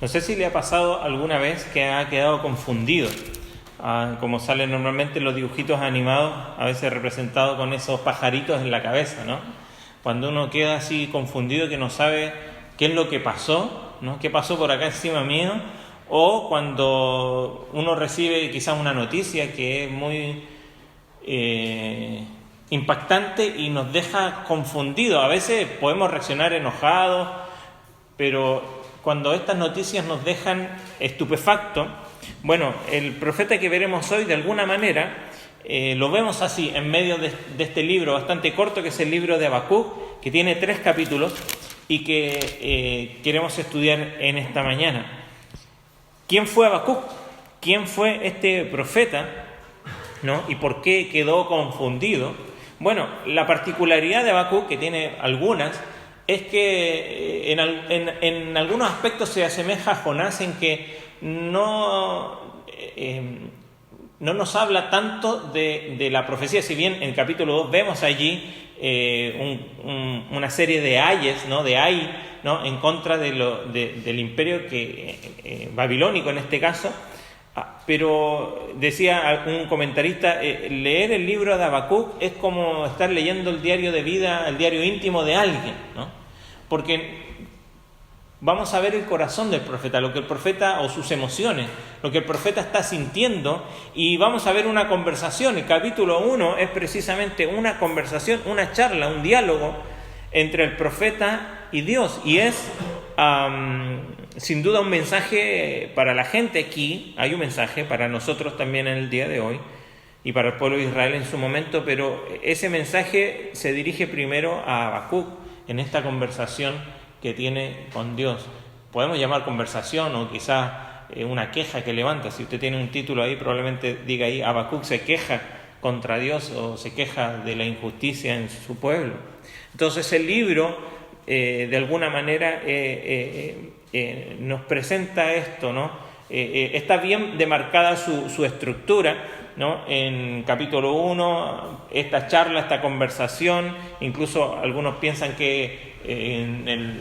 No sé si le ha pasado alguna vez que ha quedado confundido, como salen normalmente los dibujitos animados, a veces representados con esos pajaritos en la cabeza, ¿no? Cuando uno queda así confundido, que no sabe qué es lo que pasó, ¿no? ¿Qué pasó por acá encima mío? O cuando uno recibe quizás una noticia que es muy impactante y nos deja confundidos. A veces podemos reaccionar enojados, pero cuando estas noticias nos dejan estupefactos, bueno, el profeta que veremos hoy, de alguna manera, lo vemos así, en medio de este libro bastante corto, que es el libro de Habacuc, que tiene 3 capítulos y que queremos estudiar en esta mañana. ¿Quién fue Habacuc? ¿Quién fue este profeta? ¿No? ¿Y por qué quedó confundido? Bueno, la particularidad de Habacuc, que tiene algunas, es que en algunos aspectos se asemeja a Jonás en que no nos habla tanto de la profecía, si bien en el capítulo 2 vemos allí una serie de ayes, ¿no? De ay, ¿no? En contra del imperio babilónico en este caso. Pero decía un comentarista, leer el libro de Habacuc es como estar leyendo el diario de vida, el diario íntimo de alguien, ¿no? Porque vamos a ver el corazón del profeta, lo que el profeta, o sus emociones, lo que el profeta está sintiendo, y vamos a ver una conversación. El capítulo 1 es precisamente una conversación, una charla, un diálogo entre el profeta y Dios, y es sin duda un mensaje para la gente aquí. Hay un mensaje para nosotros también en el día de hoy y para el pueblo de Israel en su momento, pero ese mensaje se dirige primero a Habacuc en esta conversación que tiene con Dios. Podemos llamar conversación o quizás una queja que levanta. Si usted tiene un título ahí, probablemente diga ahí: Habacuc se queja contra Dios o se queja de la injusticia en su pueblo. Entonces el libro de alguna manera nos presenta esto, ¿no? Está bien demarcada su estructura, ¿no? En capítulo 1, esta charla, esta conversación, incluso algunos piensan que en el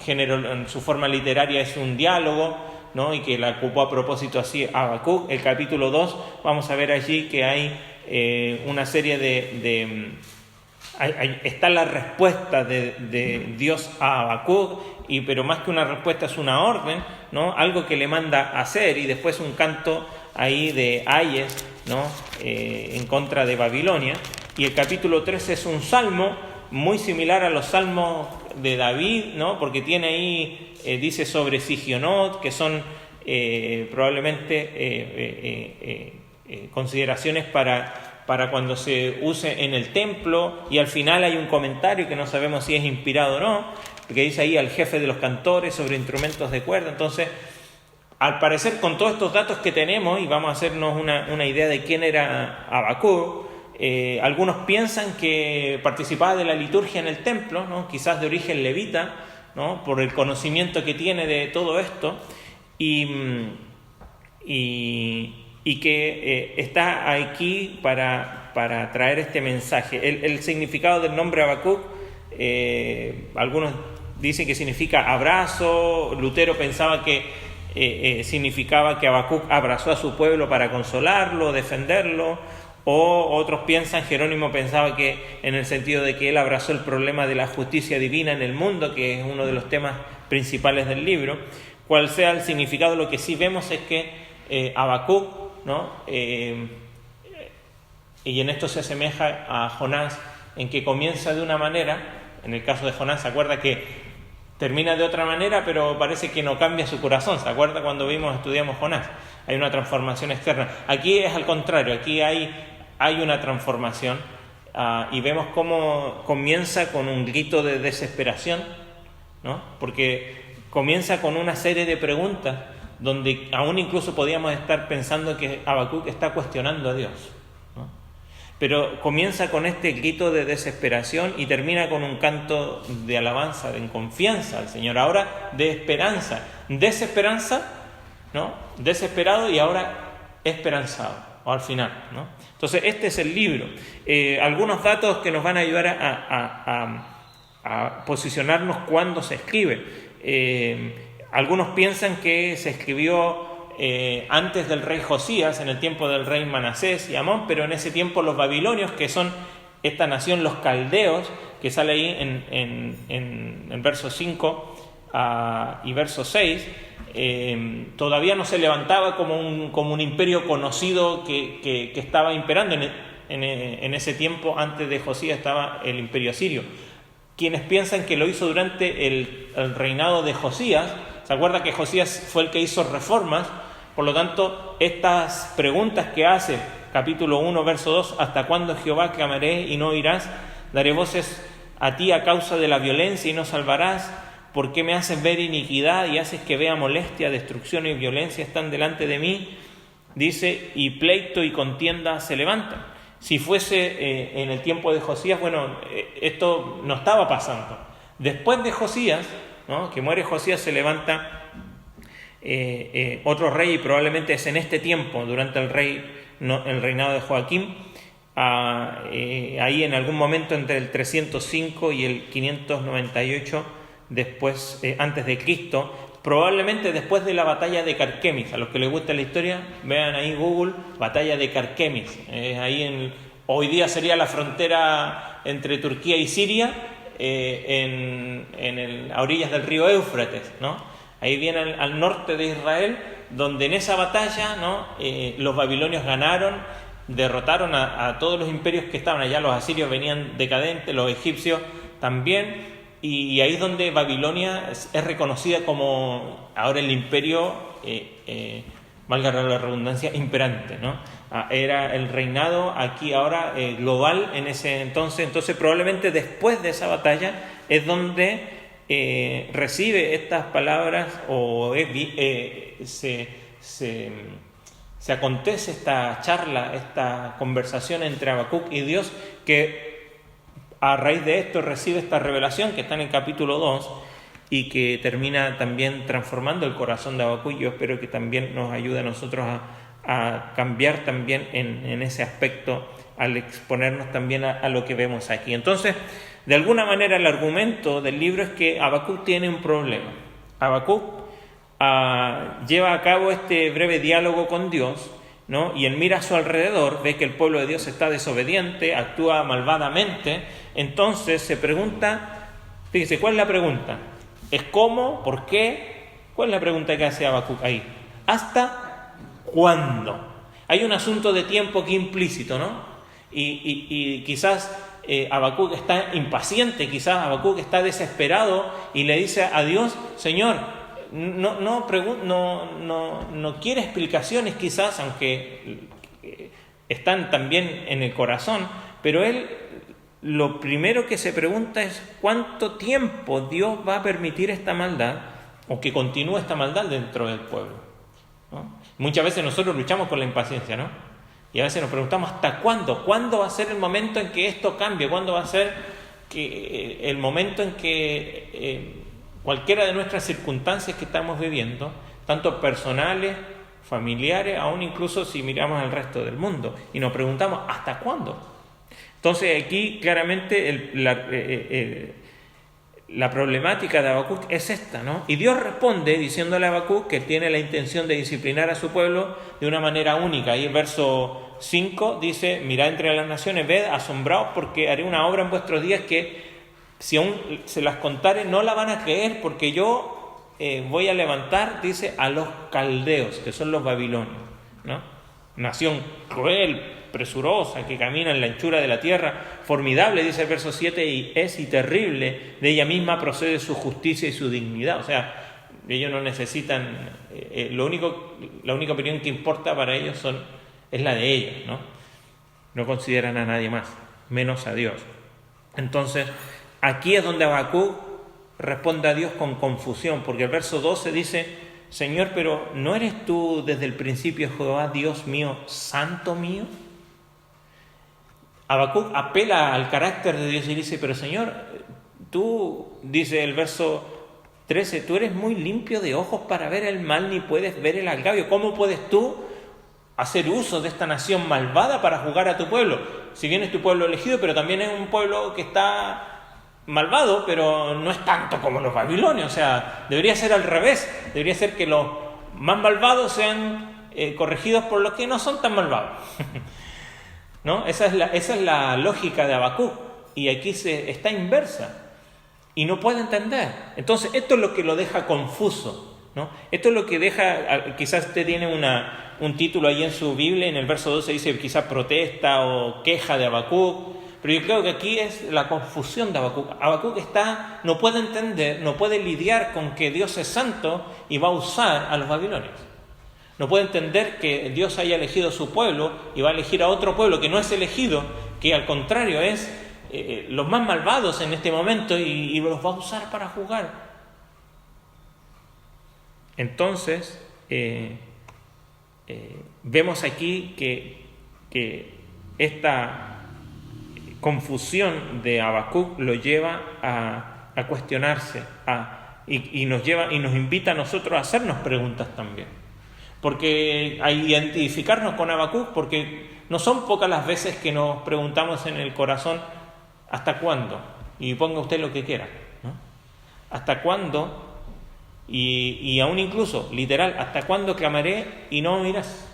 género, en su forma literaria, es un diálogo, ¿no? Y que la ocupó a propósito así Habacuc. El capítulo 2, vamos a ver allí que hay una serie está la respuesta de Dios a Habacuc, pero más que una respuesta es una orden, ¿no? Algo que le manda a hacer, y después un canto ahí de ayes, ¿no? En contra de Babilonia. Y el capítulo 3 es un salmo muy similar a los salmos de David, ¿no? Porque tiene ahí, dice sobre Sigionot, que son probablemente consideraciones para cuando se use en el templo, y al final hay un comentario que no sabemos si es inspirado o no, porque dice ahí al jefe de los cantores sobre instrumentos de cuerda. Entonces, al parecer, con todos estos datos que tenemos, y vamos a hacernos una idea de quién era Habacuc, algunos piensan que participaba de la liturgia en el templo, ¿no? Quizás de origen levita, ¿no? Por el conocimiento que tiene de todo esto, y que está aquí para traer este mensaje. El significado del nombre Habacuc, algunos dicen que significa abrazo. Lutero pensaba que significaba que Habacuc abrazó a su pueblo para consolarlo, defenderlo, o otros piensan, Jerónimo pensaba que en el sentido de que él abrazó el problema de la justicia divina en el mundo, que es uno de los temas principales del libro. Cual sea el significado, lo que sí vemos es que Habacuc, ¿no? Y en esto se asemeja a Jonás, en que comienza de una manera. En el caso de Jonás, se acuerda que termina de otra manera, pero parece que no cambia su corazón. ¿Se acuerda cuando estudiamos Jonás? Hay una transformación externa. Aquí es al contrario, aquí hay una transformación, y vemos cómo comienza con un grito de desesperación, ¿no? Porque comienza con una serie de preguntas donde aún incluso podíamos estar pensando que Habacuc está cuestionando a Dios, ¿no? Pero comienza con este grito de desesperación y termina con un canto de alabanza, de confianza al Señor, ahora de esperanza, desesperanza, ¿no? Desesperado y ahora esperanzado, o al final, ¿no? Entonces este es el libro. Algunos datos que nos van a ayudar a posicionarnos cuando se escribe. Algunos piensan que se escribió antes del rey Josías, en el tiempo del rey Manasés y Amón, pero en ese tiempo los babilonios, que son esta nación, los caldeos, que sale ahí en verso 5 y verso 6, todavía no se levantaba como un imperio conocido que estaba imperando. En ese tiempo, antes de Josías, estaba el imperio asirio. Quienes piensan que lo hizo durante el reinado de Josías, ¿se acuerda que Josías fue el que hizo reformas? Por lo tanto, estas preguntas que hace, capítulo 1, verso 2, ¿hasta cuándo, Jehová, clamaré y no oirás? Daré voces a ti a causa de la violencia y no salvarás. ¿Por qué me haces ver iniquidad y haces que vea molestia, destrucción y violencia están delante de mí? Dice, y pleito y contienda se levantan. Si fuese en el tiempo de Josías, bueno, esto no estaba pasando. Después de Josías, ¿no?, que muere Josías, se levanta otro rey, y probablemente es en este tiempo, durante el reinado de Joaquín, ahí en algún momento entre el 305 y el 598 después, antes de Cristo, probablemente después de la batalla de Carquemis. A los que les gusta la historia, vean ahí Google, batalla de Carquemis. Hoy día sería la frontera entre Turquía y Siria, a orillas del río Éufrates, ¿no? Ahí viene al norte de Israel, donde en esa batalla, ¿no?, los babilonios ganaron, derrotaron a todos los imperios que estaban allá. Los asirios venían decadentes, los egipcios también, y ahí es donde Babilonia es reconocida como ahora el imperio, valga la redundancia, imperante, ¿no? Era el reinado aquí ahora global en ese entonces. Entonces probablemente después de esa batalla es donde recibe estas palabras, o se acontece esta charla, esta conversación entre Habacuc y Dios, que a raíz de esto recibe esta revelación que está en el capítulo 2 y que termina también transformando el corazón de Habacuc. Yo espero que también nos ayude a nosotros a cambiar también en ese aspecto, al exponernos también a lo que vemos aquí. Entonces, de alguna manera, el argumento del libro es que Habacuc tiene un problema. Habacuc lleva a cabo este breve diálogo con Dios, ¿no? Y él mira a su alrededor, ve que el pueblo de Dios está desobediente, actúa malvadamente. Entonces se pregunta, fíjese, ¿cuál es la pregunta? ¿Es cómo? ¿Por qué? ¿Cuál es la pregunta que hace Habacuc ahí? ¿Hasta cuándo? Hay un asunto de tiempo aquí implícito, ¿no? Y quizás Habacuc está impaciente, quizás Habacuc está desesperado y le dice a Dios, Señor, no quiere explicaciones quizás, aunque están también en el corazón, pero él lo primero que se pregunta es ¿cuánto tiempo Dios va a permitir esta maldad, o que continúe esta maldad dentro del pueblo, ¿no? Muchas veces nosotros luchamos con la impaciencia, ¿no? Y a veces nos preguntamos ¿hasta cuándo? ¿Cuándo va a ser el momento en que esto cambie? ¿Cuándo va a ser el momento en que cualquiera de nuestras circunstancias que estamos viviendo, tanto personales, familiares, aún incluso si miramos al resto del mundo, y nos preguntamos ¿hasta cuándo? Entonces aquí claramente la problemática de Habacuc es esta, ¿no? Y Dios responde diciéndole a Habacuc que tiene la intención de disciplinar a su pueblo de una manera única. Ahí el verso 5 dice, mirad entre las naciones, ved, asombraos, porque haré una obra en vuestros días que si aún se las contare no la van a creer, porque yo voy a levantar, dice, a los caldeos, que son los babilonios, ¿no? Nación cruel, presurosa, que camina en la anchura de la tierra, formidable, dice el verso 7, y terrible, de ella misma procede su justicia y su dignidad. O sea, ellos no necesitan, la única opinión que importa para ellos es la de ellos, ¿no? No consideran a nadie más, menos a Dios. Entonces, aquí es donde Habacuc responde a Dios con confusión, porque el verso 12 dice, Señor, pero ¿no eres tú desde el principio, Jehová, Dios mío, santo mío? Habacuc apela al carácter de Dios y dice, pero Señor, tú, dice el verso 13, tú eres muy limpio de ojos para ver el mal, ni puedes ver el agravio. ¿Cómo puedes tú hacer uso de esta nación malvada para juzgar a tu pueblo? Si bien es tu pueblo elegido, pero también es un pueblo que está malvado, pero no es tanto como los babilonios. O sea, debería ser al revés. Debería ser que los más malvados sean corregidos por los que no son tan malvados. ¿No? Esa es la lógica de Habacuc. Y aquí está inversa. Y no puede entender. Entonces, esto es lo que lo deja confuso, ¿no? Esto es lo que deja, quizás usted tiene un título ahí en su Biblia, en el verso 12 dice quizás protesta o queja de Habacuc, pero yo creo que aquí es la confusión de Habacuc. Habacuc no puede entender, no puede lidiar con que Dios es santo y va a usar a los babilonios. No puede entender que Dios haya elegido a su pueblo y va a elegir a otro pueblo que no es elegido, que al contrario es los más malvados en este momento y los va a usar para jugar. Entonces, vemos aquí que esta confusión de Habacuc lo lleva a cuestionarse y nos invita a nosotros a hacernos preguntas también. Porque a identificarnos con Habacuc, porque no son pocas las veces que nos preguntamos en el corazón ¿hasta cuándo? Y ponga usted lo que quiera, ¿no? ¿Hasta cuándo? Y aún incluso, literal, ¿hasta cuándo clamaré y no oirás?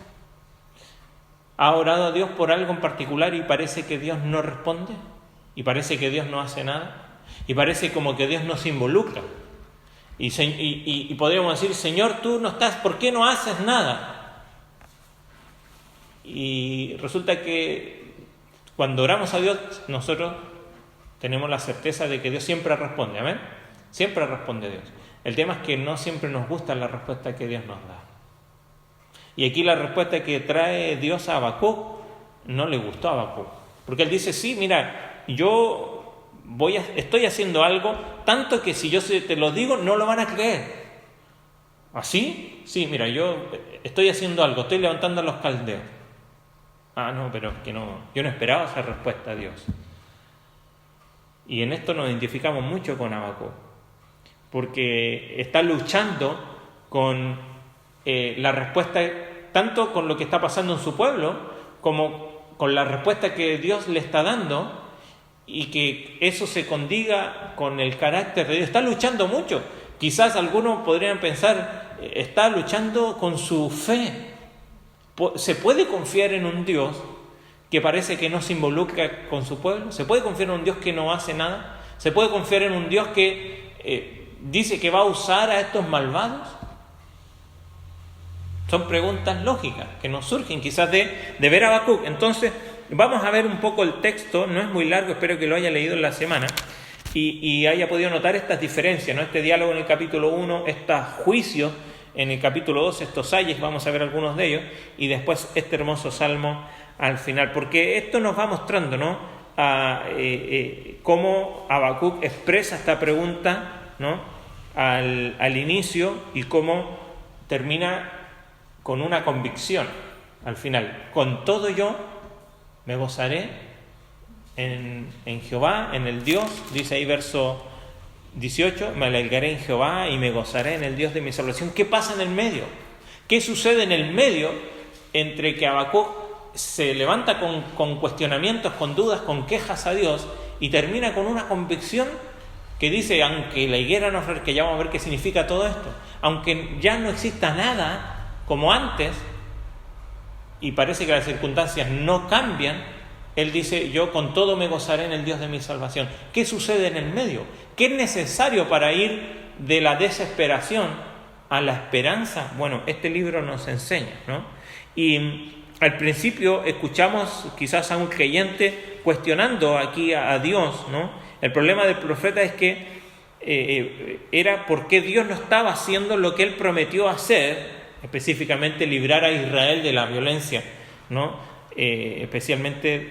¿Ha orado a Dios por algo en particular y parece que Dios no responde? ¿Y parece que Dios no hace nada? ¿Y parece como que Dios no se involucra? Y podríamos decir, Señor, tú no estás, ¿por qué no haces nada? Y resulta que cuando oramos a Dios, nosotros tenemos la certeza de que Dios siempre responde, ¿amén? Siempre responde Dios. El tema es que no siempre nos gusta la respuesta que Dios nos da. Y aquí la respuesta que trae Dios a Habacuc no le gustó a Habacuc. Porque él dice, sí, mira, yo estoy haciendo algo, tanto que si yo te lo digo, no lo van a creer. ¿Así? Sí, mira, yo estoy haciendo algo, estoy levantando a los caldeos. No, pero es que no, yo no esperaba esa respuesta a Dios. Y en esto nos identificamos mucho con Habacuc, porque está luchando con la respuesta, tanto con lo que está pasando en su pueblo, como con la respuesta que Dios le está dando, y que eso se condiga con el carácter de Dios. Está luchando mucho. Quizás algunos podrían pensar, está luchando con su fe. ¿Se puede confiar en un Dios que parece que no se involucra con su pueblo? ¿Se puede confiar en un Dios que no hace nada? ¿Se puede confiar en un Dios que dice que va a usar a estos malvados? Son preguntas lógicas que nos surgen quizás de ver a Habacuc. Entonces, vamos a ver un poco el texto, no es muy largo, espero que lo haya leído en la semana y haya podido notar estas diferencias, ¿no? Este diálogo en el capítulo 1, estos juicios en el capítulo 2, estos ayes, vamos a ver algunos de ellos, y después este hermoso salmo al final, porque esto nos va mostrando, ¿no? Cómo Habacuc expresa esta pregunta, ¿no? al inicio, y cómo termina con una convicción al final. Con todo yo me gozaré en Jehová, en el Dios, dice ahí verso 18, me alegraré en Jehová y me gozaré en el Dios de mi salvación. ¿Qué pasa en el medio? ¿Qué sucede en el medio entre que Habacuc se levanta con cuestionamientos, con dudas, con quejas a Dios y termina con una convicción que dice, aunque la higuera no florezca, que ya vamos a ver qué significa todo esto, aunque ya no exista nada como antes y parece que las circunstancias no cambian, él dice, yo con todo me gozaré en el Dios de mi salvación. ¿Qué sucede en el medio? ¿Qué es necesario para ir de la desesperación a la esperanza? Bueno, este libro nos enseña, ¿no? Y al principio escuchamos quizás a un creyente cuestionando aquí a Dios, ¿no? El problema del profeta es que era porque Dios no estaba haciendo lo que él prometió hacer, específicamente librar a Israel de la violencia, ¿no? Especialmente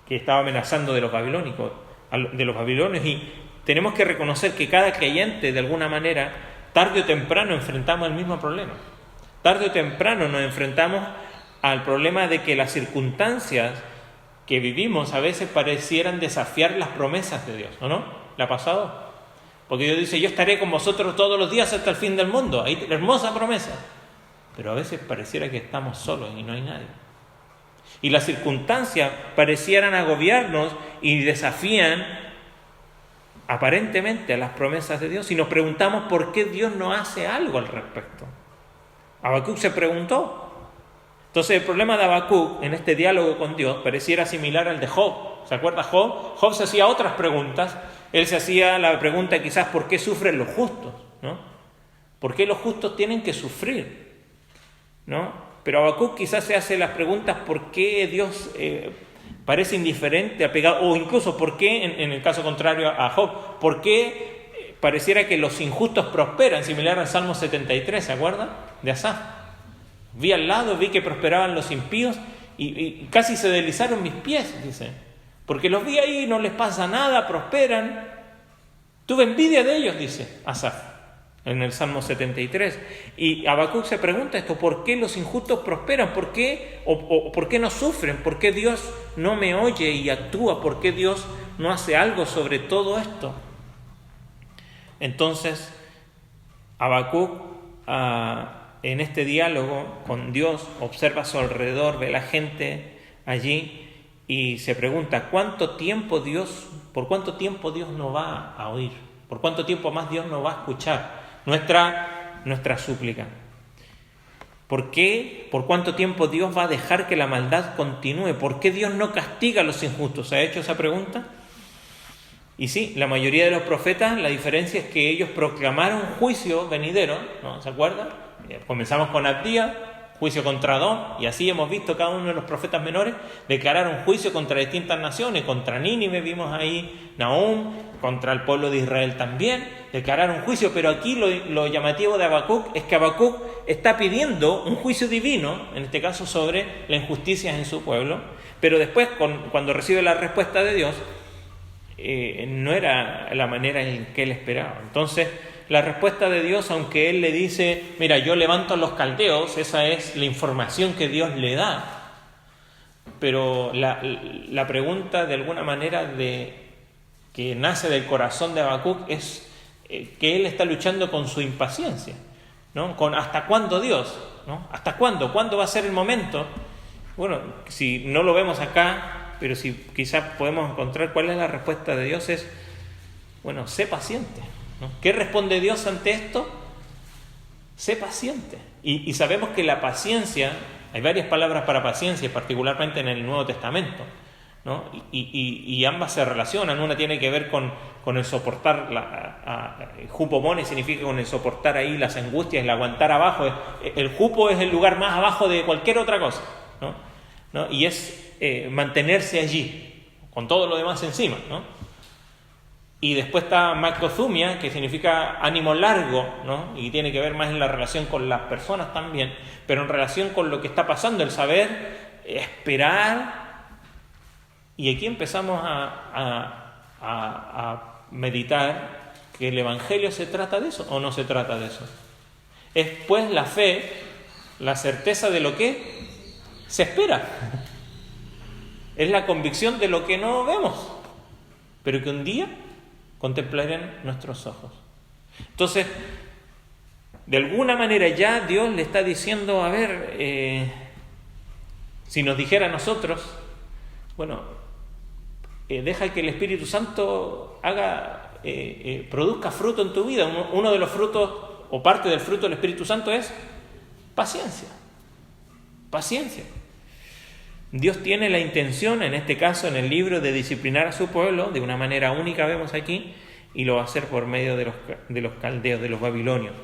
que estaba amenazando de los babilonios, y tenemos que reconocer que cada creyente, de alguna manera, tarde o temprano enfrentamos el mismo problema. Tarde o temprano nos enfrentamos al problema de que las circunstancias que vivimos a veces parecieran desafiar las promesas de Dios, ¿o no? ¿Le ha pasado? Porque Dios dice, yo estaré con vosotros todos los días hasta el fin del mundo. Ahí, hermosa promesa. Pero a veces pareciera que estamos solos y no hay nadie. Y las circunstancias parecieran agobiarnos y desafían aparentemente a las promesas de Dios y nos preguntamos por qué Dios no hace algo al respecto. Habacuc se preguntó. Entonces el problema de Habacuc en este diálogo con Dios pareciera similar al de Job. ¿Se acuerda Job? Job se hacía otras preguntas. Él se hacía la pregunta quizás ¿por qué sufren los justos? ¿No? ¿Por qué los justos tienen que sufrir? ¿No? Pero Habacuc quizás se hace las preguntas ¿por qué Dios parece indiferente, apegado? O incluso ¿por qué, en el caso contrario a Job, ¿por qué pareciera que los injustos prosperan? Similar al Salmo 73, ¿se acuerdan? De Asaf. Vi al lado, vi que prosperaban los impíos y casi se deslizaron mis pies, dice. Porque los vi ahí, no les pasa nada, prosperan. Tuve envidia de ellos, dice Asaf, en el Salmo 73. Y Habacuc se pregunta esto, ¿por qué los injustos prosperan? ¿Por qué? ¿O por qué no sufren? ¿Por qué Dios no me oye y actúa? ¿Por qué Dios no hace algo sobre todo esto? Entonces, Habacuc, en este diálogo con Dios, observa a su alrededor, ve a la gente allí y se pregunta, ¿por cuánto tiempo Dios no va a oír? ¿Por cuánto tiempo más Dios no va a escuchar nuestra súplica? ¿Por qué? ¿Por cuánto tiempo Dios va a dejar que la maldad continúe? ¿Por qué Dios no castiga a los injustos? ¿Se ha hecho esa pregunta? Y sí, la mayoría de los profetas, la diferencia es que ellos proclamaron juicio venidero, ¿no? ¿Se acuerdan? Comenzamos con Abdías, juicio contra Adón, y así hemos visto cada uno de los profetas menores declararon juicio contra distintas naciones, contra Nínive vimos ahí Nahum, contra el pueblo de Israel también, declararon juicio, pero aquí lo llamativo de Habacuc es que Habacuc está pidiendo un juicio divino, en este caso sobre la injusticia en su pueblo, pero después cuando recibe la respuesta de Dios, no era la manera en que él esperaba. Entonces, la respuesta de Dios, aunque él le dice, mira, yo levanto a los caldeos, esa es la información que Dios le da, pero la pregunta de alguna manera que nace del corazón de Habacuc es que él está luchando con su impaciencia, ¿no? Con ¿hasta cuándo Dios? ¿No? ¿Hasta cuándo? ¿Cuándo va a ser el momento? Bueno, si no lo vemos acá, pero si quizás podemos encontrar cuál es la respuesta de Dios es, bueno, sé paciente. ¿No? ¿Qué responde Dios ante esto? Sé paciente. Y sabemos que la paciencia, hay varias palabras para paciencia, particularmente en el Nuevo Testamento, ¿no? Y ambas se relacionan. Una tiene que ver con el soportar, jupomone significa con el soportar ahí las angustias, el aguantar abajo. El jupo es el lugar más abajo de cualquier otra cosa, ¿no? Y es mantenerse allí, con todo lo demás encima, ¿no? Y después está macrozumia, que significa ánimo largo, ¿no? Y tiene que ver más en la relación con las personas también, pero en relación con lo que está pasando, el saber esperar. Y aquí empezamos a meditar que el Evangelio se trata de eso o no se trata de eso. Es pues la fe, la certeza de lo que se espera. Es la convicción de lo que no vemos, pero que un día contemplarán nuestros ojos. Entonces, de alguna manera ya Dios le está diciendo, a ver, si nos dijera a nosotros, bueno, deja que el Espíritu Santo produzca fruto en tu vida. Uno de los frutos, o parte del fruto del Espíritu Santo es paciencia. Paciencia. Dios tiene la intención, en este caso en el libro, de disciplinar a su pueblo de una manera única, vemos aquí, y lo va a hacer por medio de los caldeos, de los babilonios.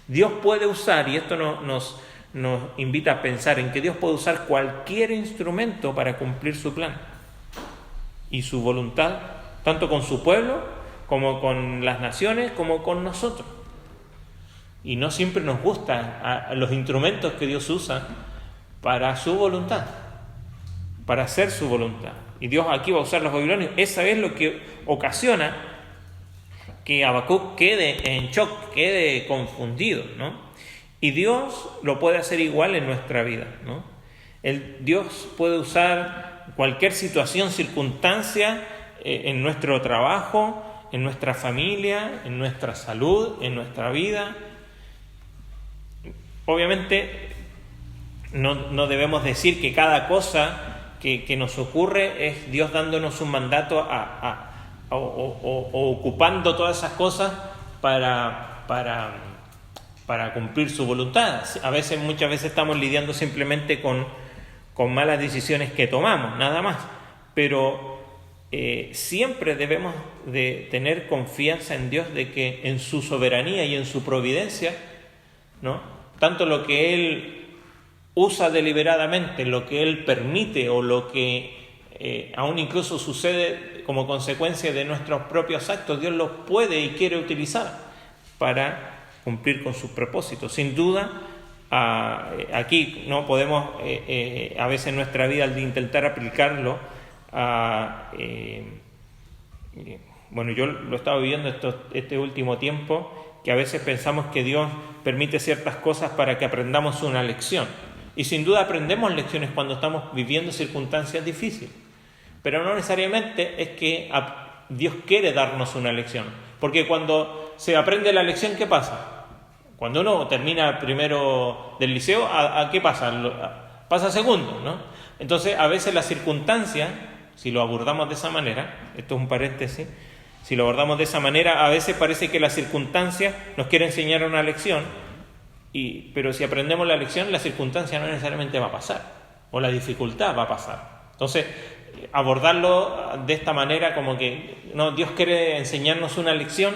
Dios puede usar, y esto nos invita a pensar en que Dios puede usar cualquier instrumento para cumplir su plan y su voluntad, tanto con su pueblo, como con las naciones, como con nosotros. Y no siempre nos gustan los instrumentos que Dios usa para su voluntad, para hacer su voluntad. Y Dios aquí va a usar los babilonios. Esa es lo que ocasiona que Habacuc quede en shock, quede confundido, ¿no? Y Dios lo puede hacer igual en nuestra vida, ¿no? Dios puede usar cualquier situación, circunstancia en nuestro trabajo, en nuestra familia, en nuestra salud, en nuestra vida. Obviamente no debemos decir que cada cosa que nos ocurre es Dios dándonos un mandato a o ocupando todas esas cosas para cumplir su voluntad. Muchas veces estamos lidiando simplemente con malas decisiones que tomamos, nada más. Pero siempre debemos de tener confianza en Dios de que en su soberanía y en su providencia, ¿no? Tanto lo que Él usa deliberadamente, lo que Él permite o lo que aún incluso sucede como consecuencia de nuestros propios actos, Dios los puede y quiere utilizar para cumplir con sus propósitos. Sin duda, aquí no podemos a veces en nuestra vida al intentar aplicarlo bueno, yo lo he estado viviendo este último tiempo, que a veces pensamos que Dios permite ciertas cosas para que aprendamos una lección. Y sin duda aprendemos lecciones cuando estamos viviendo circunstancias difíciles. Pero no necesariamente es que Dios quiere darnos una lección. Porque cuando se aprende la lección, ¿qué pasa? Cuando uno termina primero del liceo, ¿a qué pasa? Pasa segundo, ¿no? Entonces, a veces las circunstancias, si lo abordamos de esa manera, esto es un paréntesis, si lo abordamos de esa manera, a veces parece que la circunstancia nos quiere enseñar una lección, pero si aprendemos la lección, la circunstancia no necesariamente va a pasar, o la dificultad va a pasar. Entonces, abordarlo de esta manera como que no, Dios quiere enseñarnos una lección,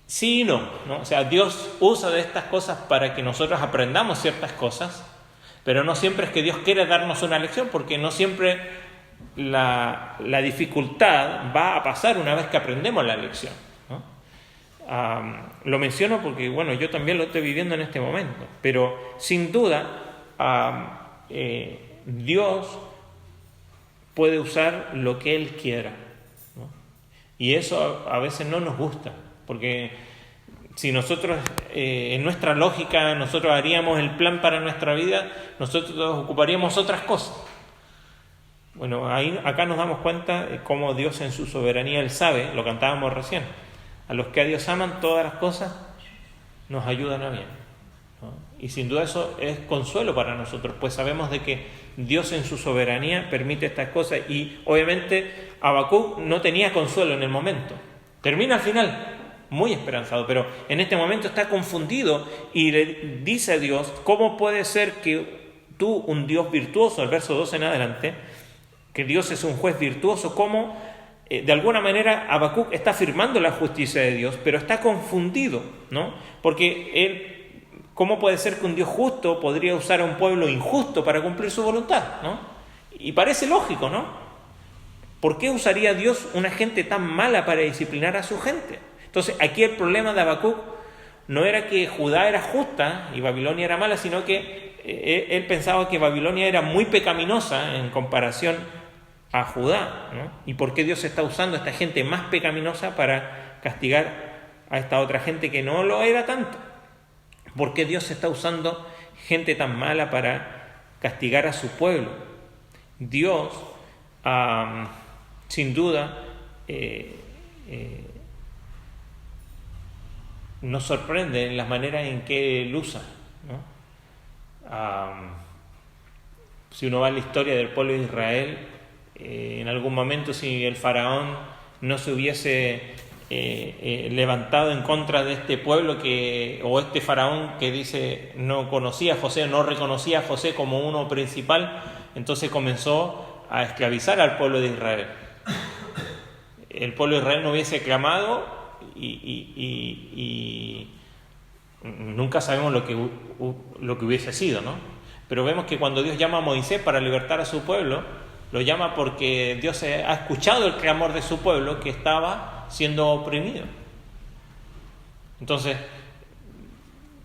sí y no, ¿no? O sea, Dios usa de estas cosas para que nosotros aprendamos ciertas cosas, pero no siempre es que Dios quiere darnos una lección, porque no siempre la dificultad va a pasar una vez que aprendemos la lección, ¿no? Lo menciono porque, bueno, yo también lo estoy viviendo en este momento, pero sin duda Dios puede usar lo que Él quiera, ¿no? Y eso a veces no nos gusta, porque si nosotros, en nuestra lógica, nosotros haríamos el plan para nuestra vida, nosotros ocuparíamos otras cosas. Bueno, acá nos damos cuenta de cómo Dios en su soberanía, Él sabe, lo cantábamos recién, a los que a Dios aman, todas las cosas nos ayudan a bien, ¿no? Y sin duda eso es consuelo para nosotros, pues sabemos de que Dios en su soberanía permite estas cosas, y obviamente Habacuc no tenía consuelo en el momento, termina al final muy esperanzado, pero en este momento está confundido y le dice a Dios: ¿cómo puede ser que tú, un Dios virtuoso, el verso 12 en adelante, que Dios es un juez virtuoso, cómo de alguna manera Habacuc está afirmando la justicia de Dios, pero está confundido, ¿no? Porque ¿cómo puede ser que un Dios justo podría usar a un pueblo injusto para cumplir su voluntad, ¿no? Y parece lógico, ¿no? ¿Por qué usaría Dios una gente tan mala para disciplinar a su gente? Entonces, aquí el problema de Habacuc no era que Judá era justa y Babilonia era mala, sino que él pensaba que Babilonia era muy pecaminosa en comparación a Judá, ¿no? ¿Y por qué Dios está usando a esta gente más pecaminosa para castigar a esta otra gente que no lo era tanto? ¿Por qué Dios está usando gente tan mala para castigar a su pueblo? Dios, sin duda, nos sorprende en las maneras en que Él usa, ¿no? Si uno va a la historia del pueblo de Israel, en algún momento, si el faraón no se hubiese levantado en contra de este pueblo o este faraón que dice no conocía a José, no reconocía a José como uno principal, entonces comenzó a esclavizar al pueblo de Israel. El pueblo de Israel no hubiese clamado y nunca sabemos lo que hubiese sido, ¿no? Pero vemos que cuando Dios llama a Moisés para libertar a su pueblo, lo llama porque Dios ha escuchado el clamor de su pueblo que estaba siendo oprimido. Entonces,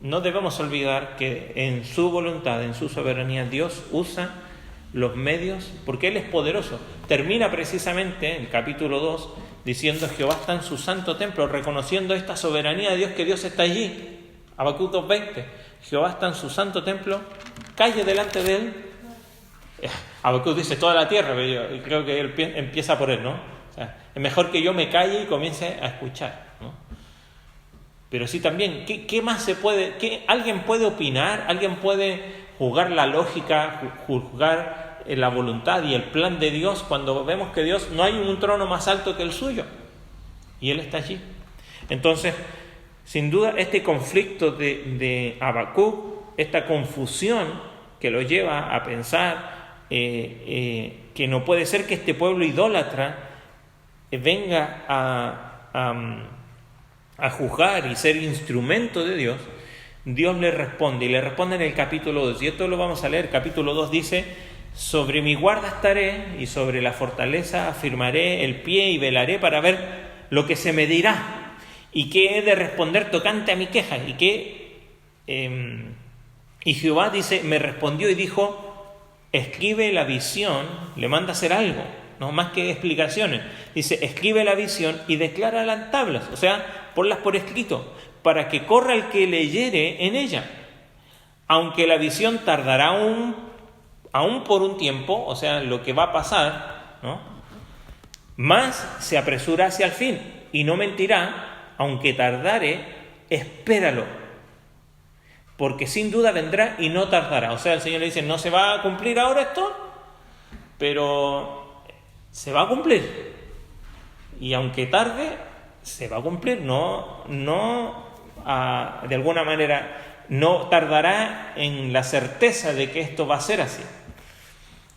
no debemos olvidar que en su voluntad, en su soberanía, Dios usa los medios porque Él es poderoso. Termina precisamente el capítulo 2 diciendo: Jehová está en su santo templo, reconociendo esta soberanía de Dios, que Dios está allí. Habacuc 2:20, Jehová está en su santo templo, calle delante de Él. Habacuc dice toda la tierra, pero yo creo que él empieza por él, ¿no? O sea, es mejor que yo me calle y comience a escuchar, ¿no? Pero sí también, ¿qué más se puede? ¿Alguien puede opinar? ¿Alguien puede juzgar la lógica, juzgar la voluntad y el plan de Dios cuando vemos que Dios no hay un trono más alto que el suyo y Él está allí. Entonces, sin duda, este conflicto de Habacuc, esta confusión que lo lleva a pensar que no puede ser que este pueblo idólatra venga a juzgar y ser instrumento de Dios, Dios le responde, y le responde en el capítulo 2, y esto lo vamos a leer. Capítulo 2 dice: sobre mi guarda estaré, y sobre la fortaleza afirmaré el pie, y velaré para ver lo que se me dirá, y qué he de responder tocante a mi queja. Y Jehová dice, me respondió y dijo: escribe la visión, le manda a hacer algo, no más que explicaciones. Dice: escribe la visión y declárala en tablas, o sea, ponlas por escrito, para que corra el que leyere en ella. Aunque la visión tardará aún por un tiempo, o sea, lo que va a pasar, ¿no? Más se apresura hacia el fin, y no mentirá, aunque tardare, espéralo, porque sin duda vendrá y no tardará. O sea, el Señor le dice: no se va a cumplir ahora esto, pero se va a cumplir. Y aunque tarde, se va a cumplir. De alguna manera, no tardará en la certeza de que esto va a ser así.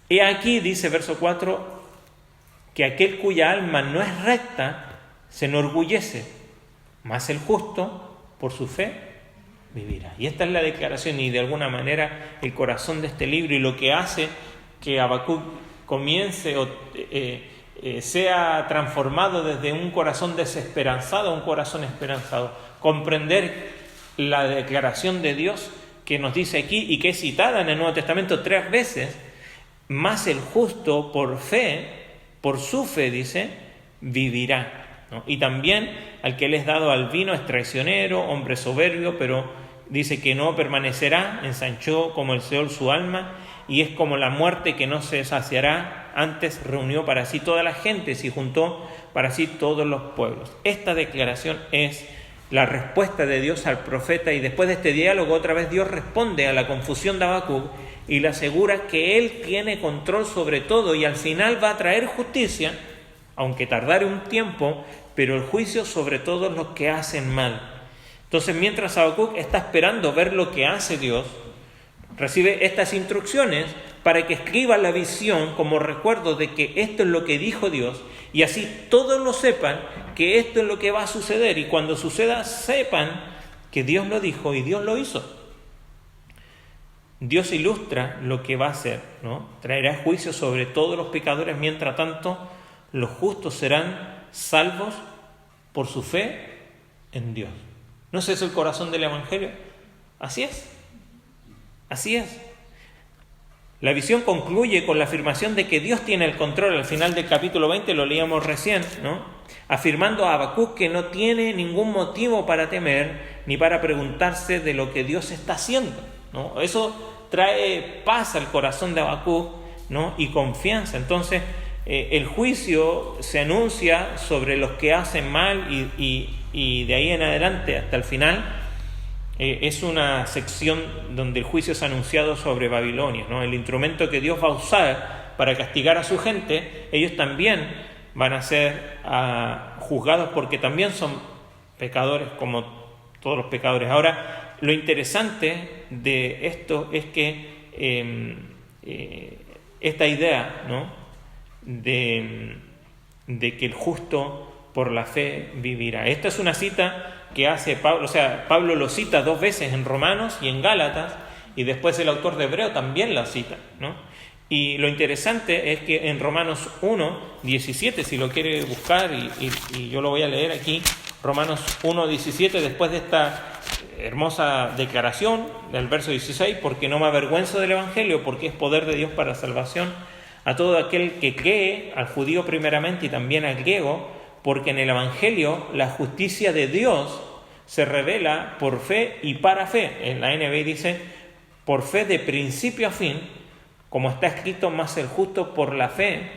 Y aquí dice, verso 4, que aquel cuya alma no es recta se enorgullece, mas el justo por su fe vivirá. Y esta es la declaración y de alguna manera el corazón de este libro, y lo que hace que Habacuc comience sea transformado desde un corazón desesperanzado a un corazón esperanzado. Comprender la declaración de Dios que nos dice aquí y que es citada en el Nuevo Testamento 3 veces: más el justo por fe, por su fe, dice, vivirá, ¿no? Y también al que le es dado al vino es traicionero, hombre soberbio, pero dice que no permanecerá, ensanchó como el Seol su alma, y es como la muerte que no se saciará, antes reunió para sí todas las gentes y juntó para sí todos los pueblos. Esta declaración es la respuesta de Dios al profeta, y después de este diálogo otra vez Dios responde a la confusión de Habacuc y le asegura que Él tiene control sobre todo y al final va a traer justicia, aunque tardare un tiempo, pero el juicio sobre todos los que hacen mal. Entonces, mientras Habacuc está esperando ver lo que hace Dios, recibe estas instrucciones para que escriba la visión como recuerdo de que esto es lo que dijo Dios, y así todos lo sepan que esto es lo que va a suceder, y cuando suceda sepan que Dios lo dijo y Dios lo hizo. Dios ilustra lo que va a hacer, ¿no? Traerá juicio sobre todos los pecadores, mientras tanto los justos serán salvos por su fe en Dios. ¿No es ese el corazón del Evangelio? Así es. Así es. La visión concluye con la afirmación de que Dios tiene el control. Al final del capítulo 20 lo leíamos recién, ¿no? Afirmando a Habacuc que no tiene ningún motivo para temer ni para preguntarse de lo que Dios está haciendo, ¿no? Eso trae paz al corazón de Habacuc, ¿no? Y confianza. Entonces, el juicio se anuncia sobre los que hacen mal y de ahí en adelante hasta el final. Es una sección donde el juicio es anunciado sobre Babilonia, ¿no? El instrumento que Dios va a usar para castigar a su gente. Ellos también van a ser juzgados porque también son pecadores como todos los pecadores. Ahora, lo interesante de esto es que esta idea, ¿no? de que el justo por la fe vivirá. Esta es una cita que hace Pablo, o sea, Pablo lo cita 2 veces en Romanos y en Gálatas, y después el autor de Hebreo también la cita, ¿no? Y lo interesante es que en Romanos 1:17, si lo quiere buscar, y yo lo voy a leer aquí, Romanos 1:17, después de esta hermosa declaración del verso 16, porque no me avergüenzo del Evangelio, porque es poder de Dios para salvación a todo aquel que cree, al judío primeramente y también al griego, porque en el Evangelio la justicia de Dios se revela por fe y para fe. En la NBI dice, por fe de principio a fin, como está escrito, más el justo por la fe,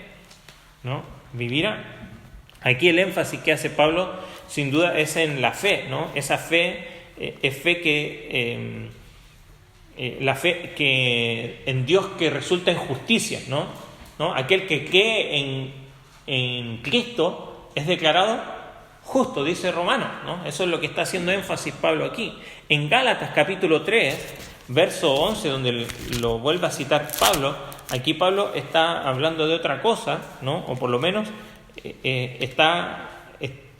¿no? vivirá. Aquí el énfasis que hace Pablo, sin duda, es en la fe, ¿no? Esa fe es fe que la fe que en Dios que resulta en justicia, ¿no? Aquel que cree en Cristo es declarado justo, dice Romanos, ¿no? Eso es lo que está haciendo énfasis Pablo aquí. En Gálatas capítulo 3, verso 11, donde lo vuelve a citar Pablo, aquí Pablo está hablando de otra cosa, ¿no? O por lo menos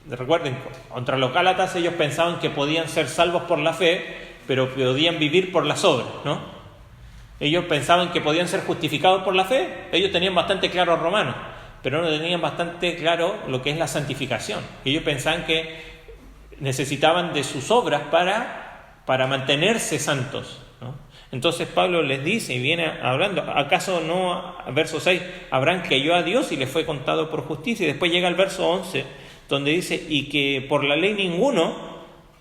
recuerden, contra los Gálatas ellos pensaban que podían ser salvos por la fe, pero podían vivir por las obras, ¿no? Ellos pensaban que podían ser justificados por la fe, ellos tenían bastante claro Romanos, pero no tenían bastante claro lo que es la santificación. Ellos pensaban que necesitaban de sus obras para mantenerse santos, ¿no? Entonces Pablo les dice y viene hablando, ¿acaso no, verso 6, Abraham creyó a Dios y le fue contado por justicia? Y después llega el verso 11, donde dice, y que por la ley ninguno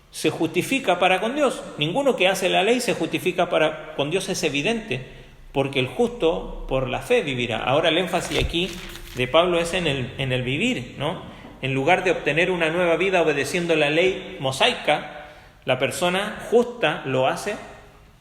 se justifica para con Dios. Ninguno que hace la ley se justifica para con Dios, es evidente, porque el justo por la fe vivirá. Ahora el énfasis aquí de Pablo es en el vivir, ¿no? En lugar de obtener una nueva vida obedeciendo la ley mosaica, la persona justa lo hace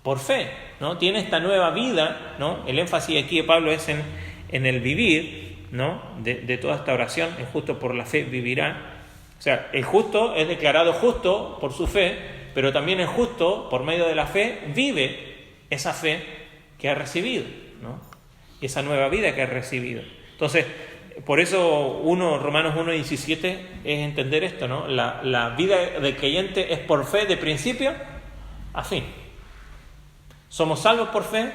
por fe, ¿no? Tiene esta nueva vida, ¿no? El énfasis aquí de Pablo es en el vivir, ¿no? De toda esta oración, el justo por la fe vivirá. O sea, el justo es declarado justo por su fe, pero también el justo, por medio de la fe, vive esa fe que ha recibido, ¿no? Esa nueva vida que ha recibido. Entonces, por eso Romanos 1:17 es entender esto, ¿no? La vida del creyente es por fe de principio a fin. Somos salvos por fe,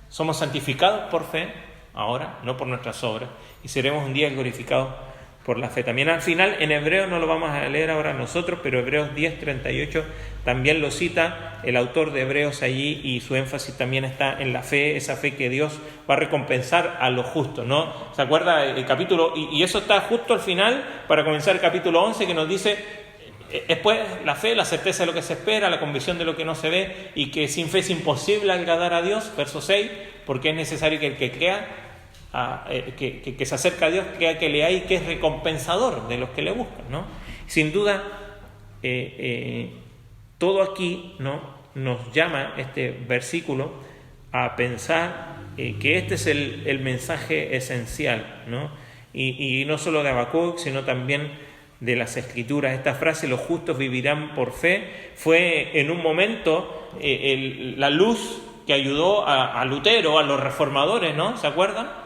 somos santificados por fe, ahora, no por nuestras obras, y seremos un día glorificados por la fe. También al final, en Hebreos, no lo vamos a leer ahora nosotros, pero Hebreos 10:38 también lo cita el autor de Hebreos allí, y su énfasis también está en la fe, esa fe que Dios va a recompensar a los justos, ¿no? ¿Se acuerda el capítulo? Y eso está justo al final, para comenzar el capítulo 11, que nos dice, después la fe, la certeza de lo que se espera, la convicción de lo que no se ve, y que sin fe es imposible agradar a Dios, verso 6, porque es necesario que el que crea, que se acerca a Dios, crea que le hay, que es recompensador de los que le buscan, ¿no? Sin duda, todo aquí, ¿no?, nos llama este versículo a pensar que este es el mensaje esencial, ¿no? Y no solo de Habacuc, sino también de las Escrituras. Esta frase, los justos vivirán por fe, fue en un momento la luz que ayudó a Lutero, a los reformadores, ¿no? ¿Se acuerdan?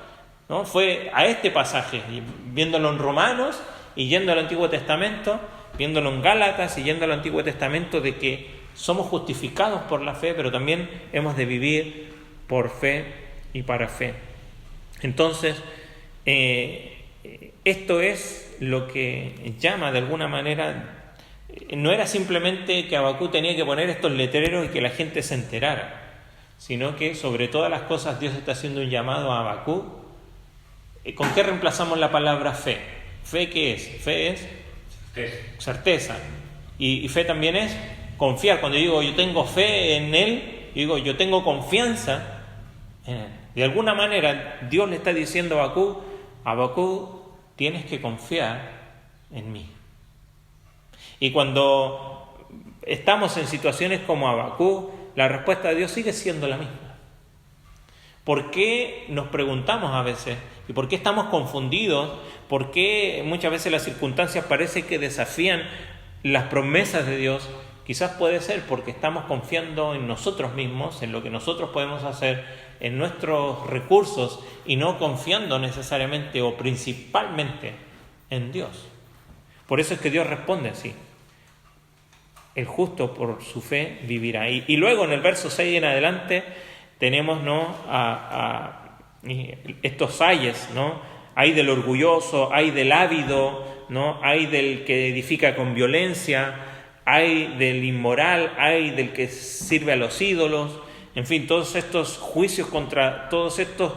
¿No? Fue a este pasaje, viéndolo en Romanos y yendo al Antiguo Testamento, viéndolo en Gálatas y yendo al Antiguo Testamento, de que somos justificados por la fe, pero también hemos de vivir por fe y para fe. Entonces, esto es lo que llama de alguna manera, no era simplemente que Habacuc tenía que poner estos letreros y que la gente se enterara, sino que sobre todas las cosas Dios está haciendo un llamado a Habacuc. ¿Con qué reemplazamos la palabra fe? ¿Fe qué es? Fe es certeza. Y fe también es confiar. Cuando digo yo tengo fe en Él, digo yo tengo confianza en Él. De alguna manera Dios le está diciendo a Habacuc, tienes que confiar en mí. Y cuando estamos en situaciones como Habacuc, la respuesta de Dios sigue siendo la misma. ¿Por qué nos preguntamos a veces? ¿Y por qué estamos confundidos? ¿Por qué muchas veces las circunstancias parece que desafían las promesas de Dios? Quizás puede ser porque estamos confiando en nosotros mismos, en lo que nosotros podemos hacer, en nuestros recursos, y no confiando necesariamente o principalmente en Dios. Por eso es que Dios responde así: el justo por su fe vivirá. Y luego en el verso 6 en adelante tenemos, ¿no?, estos ayes, ¿no? Hay del orgulloso, hay del ávido, ¿no? Hay del que edifica con violencia, hay del inmoral, hay del que sirve a los ídolos. En fin, todos estos juicios contra todos estos,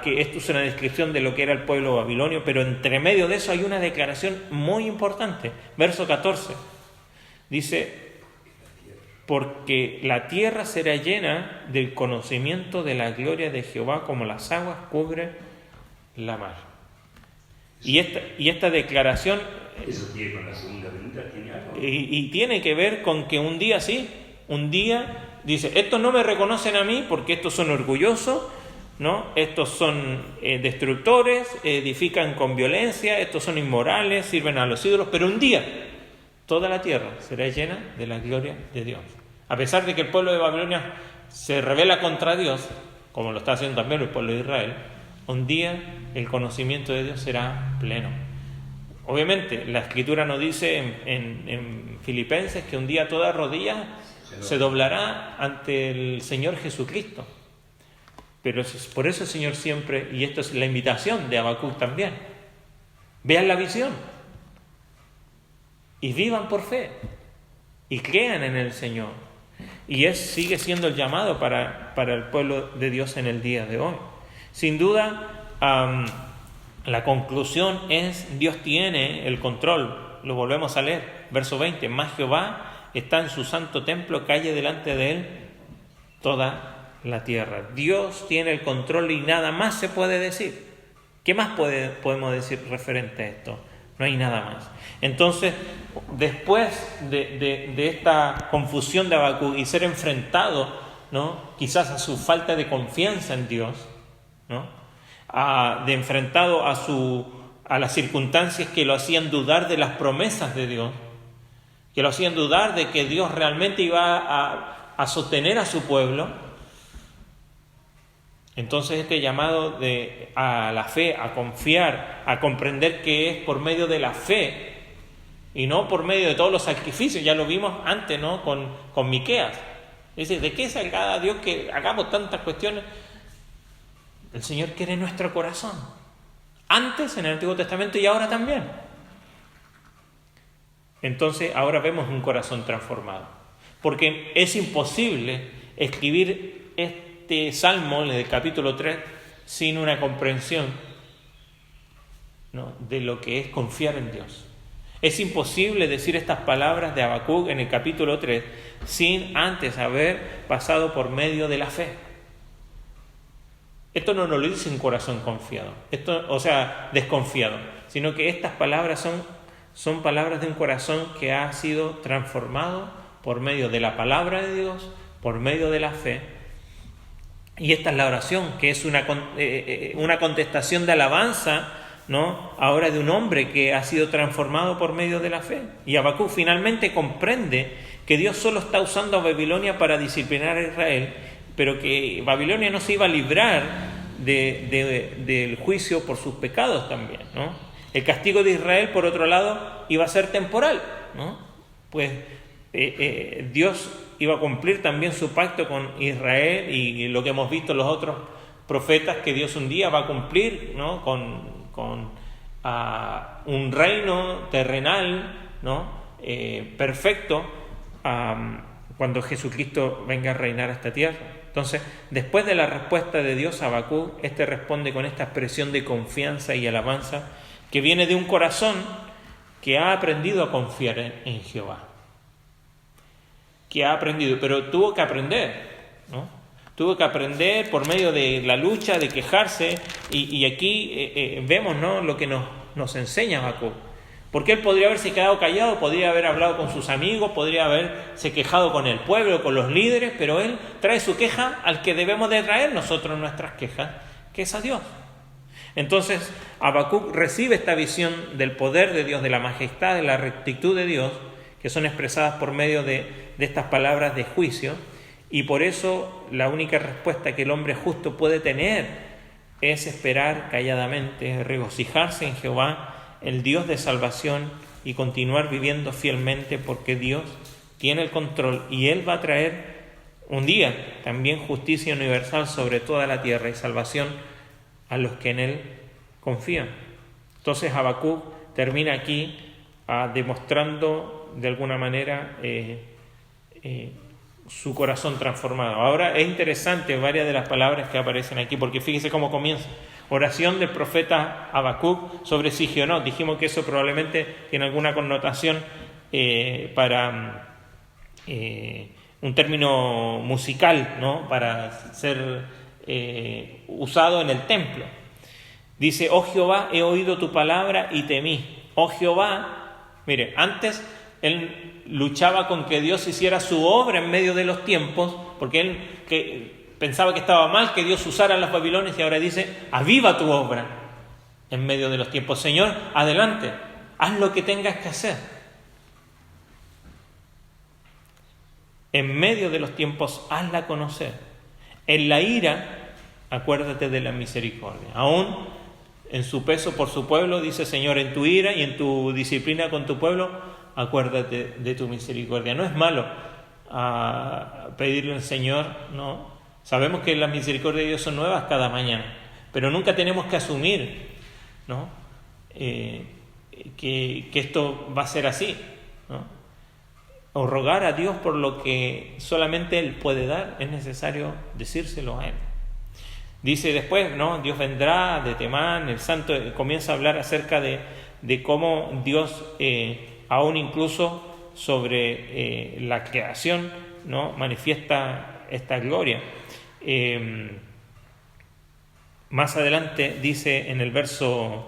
que esto es una descripción de lo que era el pueblo babilonio, pero entre medio de eso hay una declaración muy importante. Verso 14 dice: porque la tierra será llena del conocimiento de la gloria de Jehová, como las aguas cubren la mar. Y esta declaración, eso tiene con la segunda venida, tiene algo. y tiene que ver con que un día sí, un día dice, estos no me reconocen a mí porque estos son orgullosos, ¿no? Estos son destructores, edifican con violencia, estos son inmorales, sirven a los ídolos, pero un día toda la tierra será llena de la gloria de Dios. A pesar de que el pueblo de Babilonia se rebela contra Dios, como lo está haciendo también el pueblo de Israel, un día el conocimiento de Dios será pleno. Obviamente, la Escritura nos dice en Filipenses que un día toda rodilla se doblará ante el Señor Jesucristo. Pero por eso el Señor siempre, y esto es la invitación de Habacuc también, vean la visión y vivan por fe y crean en el Señor. Y sigue siendo el llamado para el pueblo de Dios en el día de hoy. Sin duda, la conclusión es: Dios tiene el control. Lo volvemos a leer, verso 20: Mas Jehová está en su santo templo, calle delante de él toda la tierra. Dios tiene el control y nada más se puede decir. ¿Qué más podemos decir referente a esto? No hay nada más. Entonces, después de esta confusión de Habacuc y ser enfrentado, ¿no?, quizás a su falta de confianza en Dios, ¿no?, de enfrentado a las circunstancias que lo hacían dudar de las promesas de Dios, que lo hacían dudar de que Dios realmente iba a sostener a su pueblo. Entonces este llamado a la fe, a confiar, a comprender que es por medio de la fe y no por medio de todos los sacrificios, ya lo vimos antes, ¿no?, con Miqueas. Dice, ¿de qué se agrada a Dios que hagamos tantas cuestiones? El Señor quiere nuestro corazón, antes en el Antiguo Testamento y ahora también. Entonces ahora vemos un corazón transformado, porque es imposible escribir este Salmo del capítulo 3 sin una comprensión, ¿no?, de lo que es confiar en Dios. Es imposible decir estas palabras de Habacuc en el capítulo 3 sin antes haber pasado por medio de la fe. Esto no lo dice un corazón confiado, desconfiado, sino que estas palabras son palabras de un corazón que ha sido transformado por medio de la palabra de Dios, por medio de la fe. Y esta es la oración, que es una contestación de alabanza, ¿no?, ahora de un hombre que ha sido transformado por medio de la fe. Y Habacuc finalmente comprende que Dios solo está usando a Babilonia para disciplinar a Israel, pero que Babilonia no se iba a librar del juicio por sus pecados también, ¿no? El castigo de Israel, por otro lado, iba a ser temporal, ¿no? Pues Dios iba a cumplir también su pacto con Israel, y lo que hemos visto en los otros profetas, que Dios un día va a cumplir, ¿no?, con un reino terrenal, ¿no?, perfecto, cuando Jesucristo venga a reinar a esta tierra. Entonces, después de la respuesta de Dios a Habacuc, responde con esta expresión de confianza y alabanza que viene de un corazón que ha aprendido a confiar en Jehová. Que ha aprendido, pero tuvo que aprender, ¿no? Tuvo que aprender por medio de la lucha, de quejarse, y aquí vemos, ¿no?, lo que nos enseña Habacuc. Porque él podría haberse quedado callado, podría haber hablado con sus amigos, podría haberse quejado con el pueblo, con los líderes, pero él trae su queja al que debemos de traer nosotros nuestras quejas, que es a Dios. Entonces Habacuc recibe esta visión del poder de Dios, de la majestad, de la rectitud de Dios, que son expresadas por medio de estas palabras de juicio, y por eso la única respuesta que el hombre justo puede tener es esperar calladamente, regocijarse en Jehová, el Dios de salvación, y continuar viviendo fielmente, porque Dios tiene el control y Él va a traer un día también justicia universal sobre toda la tierra y salvación a los que en Él confían. Entonces Habacuc termina aquí demostrando de alguna manera su corazón transformado. Ahora es interesante varias de las palabras que aparecen aquí, porque fíjese cómo comienza. Oración del profeta Habacuc sobre Sigionot. Dijimos que eso probablemente tiene alguna connotación para un término musical, ¿no?, para ser usado en el templo. Dice: oh Jehová, he oído tu palabra y temí. Oh Jehová, mire, antes él luchaba con que Dios hiciera su obra en medio de los tiempos, porque él pensaba que estaba mal que Dios usara a los babilonios y ahora dice, aviva tu obra en medio de los tiempos. Señor, adelante, haz lo que tengas que hacer. En medio de los tiempos, hazla conocer. En la ira, acuérdate de la misericordia. Aún en su peso por su pueblo, dice Señor, en tu ira y en tu disciplina con tu pueblo, acuérdate de tu misericordia. No es malo pedirle al Señor, no. Sabemos que las misericordias de Dios son nuevas cada mañana, pero nunca tenemos que asumir, ¿no? Que esto va a ser así, ¿no? O rogar a Dios por lo que solamente Él puede dar, es necesario decírselo a Él. Dice después, ¿no? Dios vendrá de Temán, el santo comienza a hablar acerca de cómo Dios, aún incluso sobre la creación, ¿no? Manifiesta esta gloria. Más adelante dice en el verso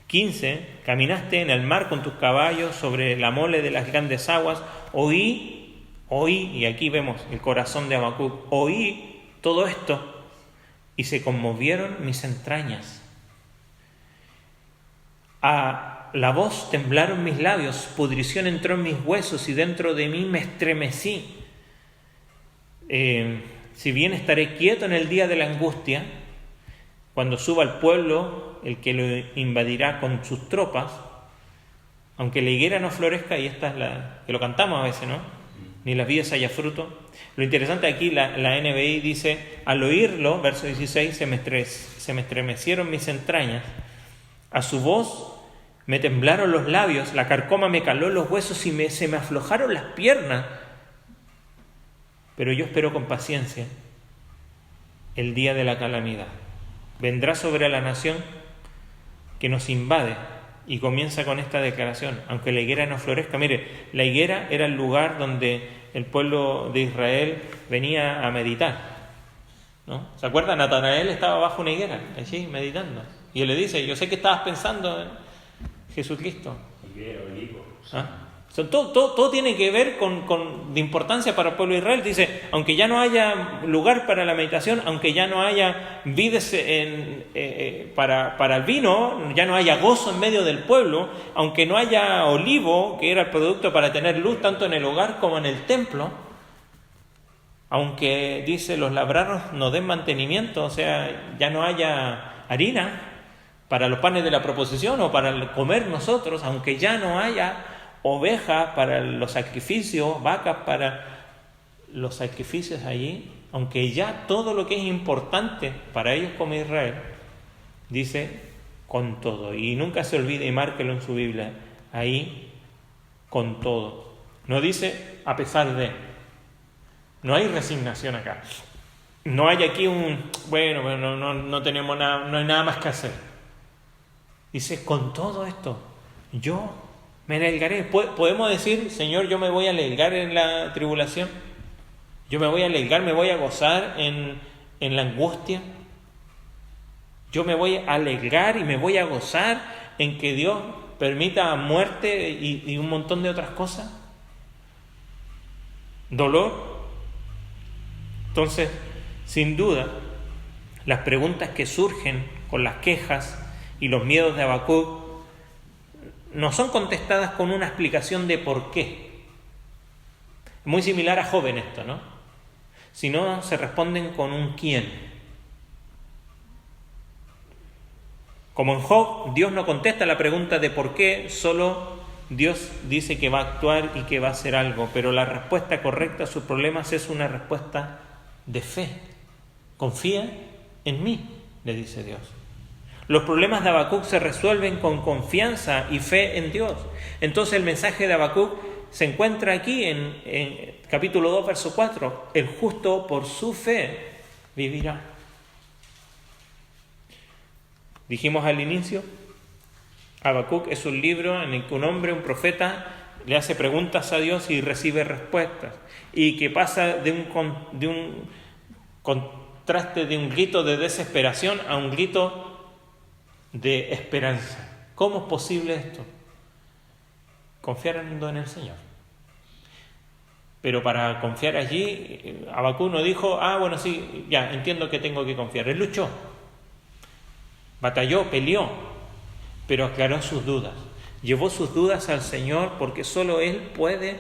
15, caminaste en el mar con tus caballos sobre la mole de las grandes aguas, oí, y aquí vemos el corazón de Habacuc, oí todo esto y se conmovieron mis entrañas. A la voz temblaron mis labios, pudrición entró en mis huesos y dentro de mí me estremecí. Si bien estaré quieto en el día de la angustia, cuando suba el pueblo, el que lo invadirá con sus tropas, aunque la higuera no florezca, y esta es la que lo cantamos a veces, ¿no? Ni las vides haya fruto. Lo interesante aquí, la NBI dice, al oírlo, verso 16, se me estremecieron mis entrañas, a su voz me temblaron los labios, la carcoma me caló los huesos y se me aflojaron las piernas. Pero yo espero con paciencia el día de la calamidad. Vendrá sobre la nación que nos invade, y comienza con esta declaración, aunque la higuera no florezca. Mire, la higuera era el lugar donde el pueblo de Israel venía a meditar, ¿no? ¿Se acuerdan? Natanael estaba bajo una higuera, allí meditando, y él le dice, yo sé que estabas pensando en Jesucristo. Higuera, olivo. Todo tiene que ver de importancia para el pueblo de Israel. Dice, aunque ya no haya lugar para la meditación, aunque ya no haya vides para el vino, ya no haya gozo en medio del pueblo, aunque no haya olivo, que era el producto para tener luz tanto en el hogar como en el templo, aunque, dice, los labraros no den mantenimiento, o sea, ya no haya harina para los panes de la proposición o para comer nosotros, aunque ya no haya ovejas para los sacrificios, vacas para los sacrificios allí, aunque ya todo lo que es importante para ellos como Israel, dice con todo. Y nunca se olvide y márquelo en su Biblia, ahí con todo. No dice a pesar de. No hay resignación acá. No hay aquí no tenemos nada, no hay nada más que hacer. Dice, con todo esto, yo me alegraré. ¿Podemos decir, Señor, yo me voy a alegrar en la tribulación? Yo me voy a alegrar, me voy a gozar en la angustia. Yo me voy a alegrar y me voy a gozar en que Dios permita muerte y un montón de otras cosas. Dolor. Entonces, sin duda, las preguntas que surgen con las quejas y los miedos de Habacuc no son contestadas con una explicación de por qué. Muy similar a Job en esto, ¿no? Sino se responden con un quién. Como en Job, Dios no contesta la pregunta de por qué, solo Dios dice que va a actuar y que va a hacer algo, pero la respuesta correcta a sus problemas es una respuesta de fe. Confía en mí, le dice Dios. Los problemas de Habacuc se resuelven con confianza y fe en Dios. Entonces el mensaje de Habacuc se encuentra aquí en capítulo 2, verso 4. El justo por su fe vivirá. Dijimos al inicio, Habacuc es un libro en el que un hombre, un profeta, le hace preguntas a Dios y recibe respuestas. Y que pasa de un contraste de un grito de desesperación a un grito de esperanza. ¿Cómo es posible esto? Confiando en el Señor. Pero para confiar allí, Habacuc no dijo, bueno, sí, ya, entiendo que tengo que confiar. Él luchó, batalló, peleó, pero aclaró sus dudas. Llevó sus dudas al Señor porque solo Él puede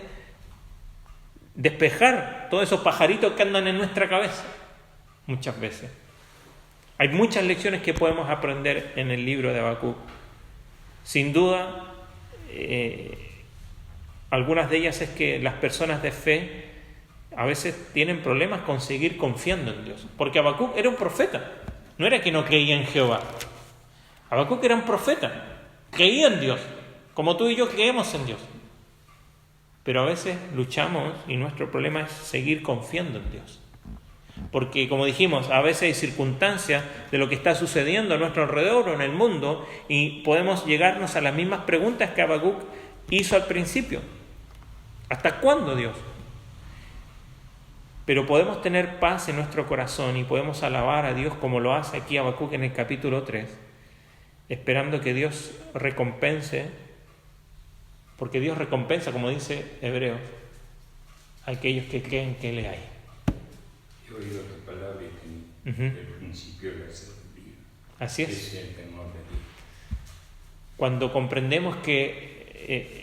despejar todos esos pajaritos que andan en nuestra cabeza muchas veces. Hay muchas lecciones que podemos aprender en el libro de Habacuc. Sin duda, algunas de ellas es que las personas de fe a veces tienen problemas con seguir confiando en Dios. Porque Habacuc era un profeta, no era que no creía en Jehová. Habacuc era un profeta, creía en Dios, como tú y yo creemos en Dios. Pero a veces luchamos y nuestro problema es seguir confiando en Dios. Porque, como dijimos, a veces hay circunstancias de lo que está sucediendo a nuestro alrededor o en el mundo y podemos llegarnos a las mismas preguntas que Habacuc hizo al principio. ¿Hasta cuándo, Dios? Pero podemos tener paz en nuestro corazón y podemos alabar a Dios como lo hace aquí Habacuc en el capítulo 3, esperando que Dios recompense, porque Dios recompensa, como dice Hebreos, a aquellos que creen que le hay. He oído tu palabra y el principio la sabiduría. Así es. Es el temor de Dios. Cuando comprendemos que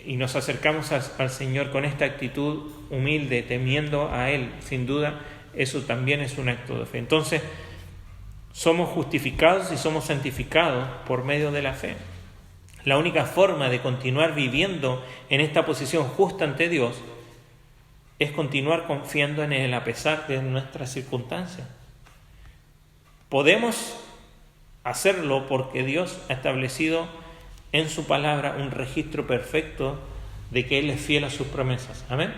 y nos acercamos al Señor con esta actitud humilde, temiendo a Él, sin duda, eso también es un acto de fe. Entonces, somos justificados y somos santificados por medio de la fe. La única forma de continuar viviendo en esta posición justa ante Dios es continuar confiando en Él a pesar de nuestras circunstancias. Podemos hacerlo porque Dios ha establecido en su palabra un registro perfecto de que Él es fiel a sus promesas. ¿Amén?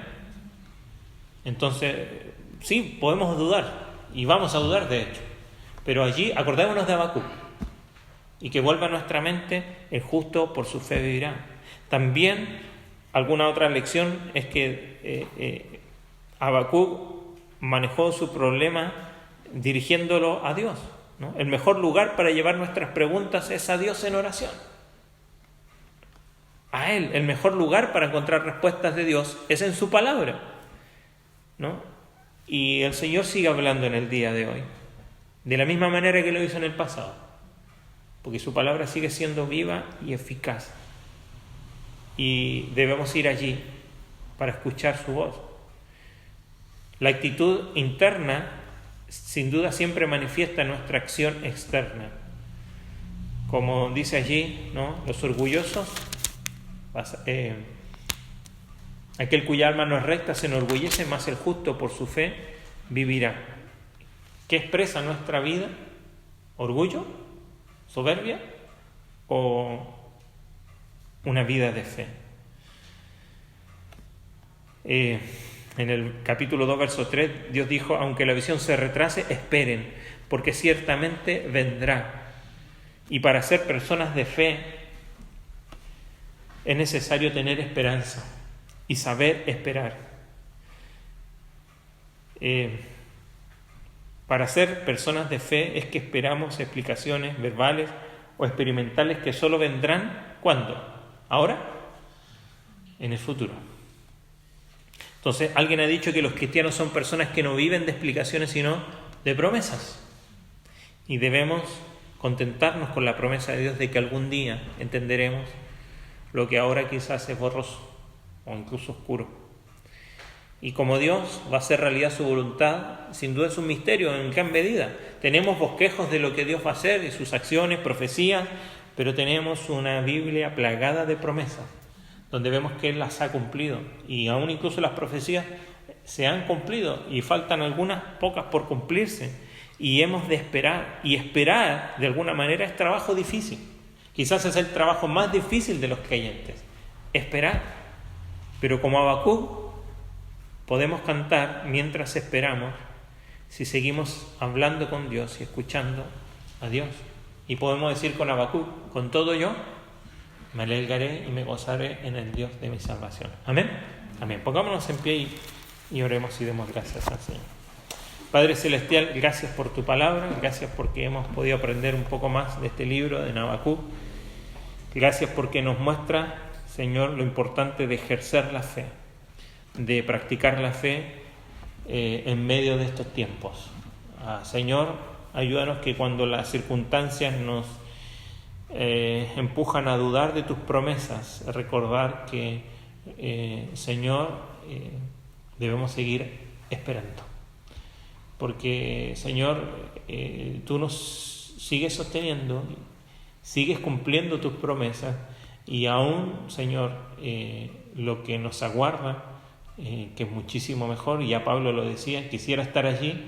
Entonces, sí, podemos dudar y vamos a dudar de hecho. Pero allí acordémonos de Habacuc y que vuelva a nuestra mente: el justo por su fe vivirá. También alguna otra lección es que Habacuc manejó su problema dirigiéndolo a Dios, ¿no? El mejor lugar para llevar nuestras preguntas es a Dios en oración. A Él, el mejor lugar para encontrar respuestas de Dios es en su palabra, ¿no? Y el Señor sigue hablando en el día de hoy, de la misma manera que lo hizo en el pasado, porque su palabra sigue siendo viva y eficaz. Y debemos ir allí para escuchar su voz. La actitud interna, sin duda, siempre manifiesta nuestra acción externa. Como dice allí, ¿no? Los orgullosos, aquel cuya alma no es recta se enorgullece, mas el justo por su fe vivirá. ¿Qué expresa nuestra vida? ¿Orgullo? ¿Soberbia? ¿O una vida de fe? En el capítulo 2, verso 3, Dios dijo: aunque la visión se retrase, esperen, porque ciertamente vendrá. Y para ser personas de fe es necesario tener esperanza y saber esperar. Para ser personas de fe es que esperamos explicaciones verbales o experimentales que solo vendrán, ¿cuándo? ¿Ahora? En el futuro. Entonces, alguien ha dicho que los cristianos son personas que no viven de explicaciones, sino de promesas. Y debemos contentarnos con la promesa de Dios de que algún día entenderemos lo que ahora quizás es borroso o incluso oscuro. Y como Dios va a hacer realidad su voluntad, sin duda es un misterio en gran medida. Tenemos bosquejos de lo que Dios va a hacer, de sus acciones, profecías, pero tenemos una Biblia plagada de promesas, donde vemos que Él las ha cumplido. Y aún incluso las profecías se han cumplido y faltan algunas pocas por cumplirse. Y hemos de esperar. Y esperar, de alguna manera, es trabajo difícil. Quizás es el trabajo más difícil de los creyentes. Esperar. Pero como Habacuc, podemos cantar mientras esperamos, si seguimos hablando con Dios y escuchando a Dios. Y podemos decir con Habacuc: con todo yo me alegraré y me gozaré en el Dios de mi salvación. Amén. Amén. Pongámonos en pie y oremos y demos gracias al Señor. Padre Celestial, gracias por tu palabra, gracias porque hemos podido aprender un poco más de este libro de Habacuc. Gracias porque nos muestra, Señor, lo importante de ejercer la fe, de practicar la fe en medio de estos tiempos. Señor, ayúdanos que cuando las circunstancias nos empujan a dudar de tus promesas, recordar que, Señor, debemos seguir esperando. Porque, Señor, tú nos sigues sosteniendo, sigues cumpliendo tus promesas, y aún, Señor, lo que nos aguarda, que es muchísimo mejor, y ya Pablo lo decía, quisiera estar allí,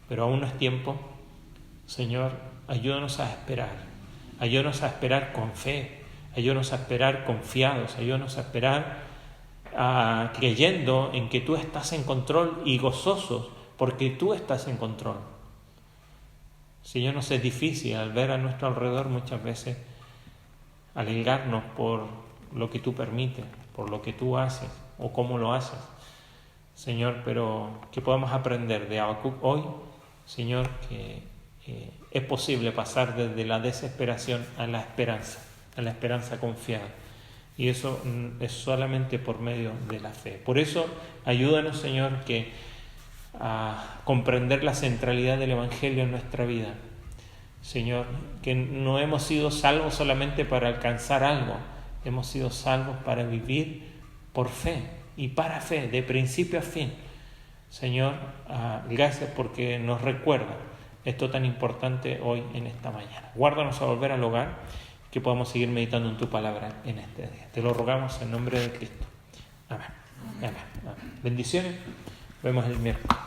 pero aún no es tiempo. Señor, ayúdanos a esperar con fe, ayúdanos a esperar confiados, ayúdanos a esperar creyendo en que tú estás en control y gozosos porque tú estás en control. Señor, nos es difícil al ver a nuestro alrededor muchas veces alegrarnos por lo que tú permites, por lo que tú haces o cómo lo haces. Señor, pero que podamos aprender de Habacuc hoy, Señor, que es posible pasar desde la desesperación a la esperanza confiada. Y eso es solamente por medio de la fe. Por eso, ayúdanos, Señor, a comprender la centralidad del Evangelio en nuestra vida. Señor, que no hemos sido salvos solamente para alcanzar algo, hemos sido salvos para vivir por fe y para fe, de principio a fin. Señor, gracias porque nos recuerda esto tan importante hoy en esta mañana. Guárdanos a volver al hogar, que podamos seguir meditando en tu palabra en este día. Te lo rogamos en nombre de Cristo. Amén. Amén. Amén. Bendiciones. Nos vemos el miércoles.